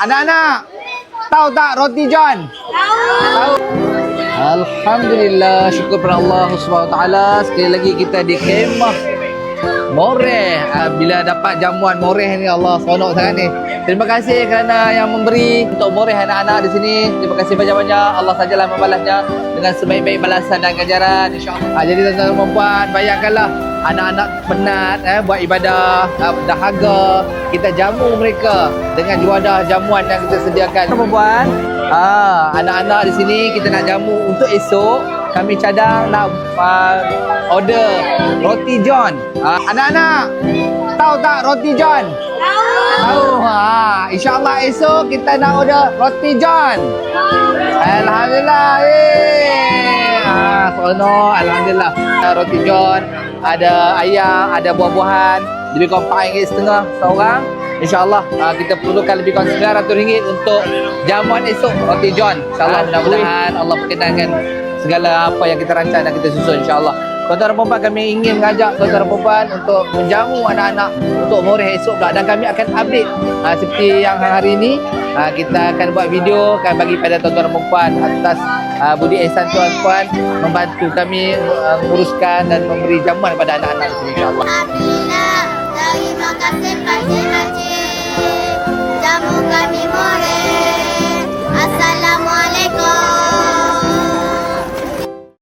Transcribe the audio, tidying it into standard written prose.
Anak-anak, tahu tak roti John? Tahu. Alhamdulillah, syukur pada Allah SWT. Sekali lagi kita di kemah Moreh. Bila dapat jamuan Moreh ni, Allah seronok sangat ni. Terima kasih kerana yang memberi untuk Moreh anak-anak di sini. Terima kasih banyak-banyak. Allah sajalah membalasnya dengan sebaik-baik balasan dan ganjaran, insya-Allah. Jadi tuan-tuan dan puan, bayangkanlah anak-anak penat buat ibadah, dahaga, kita jamu mereka dengan juadah jamuan yang kita sediakan. Puan, anak-anak di sini kita nak jamu untuk esok. Kami cadang nak order roti John. Anak-anak, tahu tak roti John? Tahu. InsyaAllah esok kita nak order roti John. Alhamdulillah. Seronok. Alhamdulillah. Roti John, ada ayam, ada buah-buahan. Lebih kurang RM4.5 seorang. InsyaAllah kita perlukan lebih kurang RM900 untuk jamuan esok roti John. InsyaAllah mudah-mudahan Allah perkenankan segala apa yang kita rancang dan kita susun, insyaAllah. Tuan-tuan dan puan, kami ingin mengajak tuan-tuan dan puan untuk menjamu anak-anak untuk Moreh esok pula, dan kami akan update seperti yang hari ini. Kita akan buat video, akan bagi pada tuan-tuan dan puan atas budi ihsan tuan puan membantu kami menguruskan dan memberi jamuan kepada anak-anak di sini, insyaAllah. Terima kasih.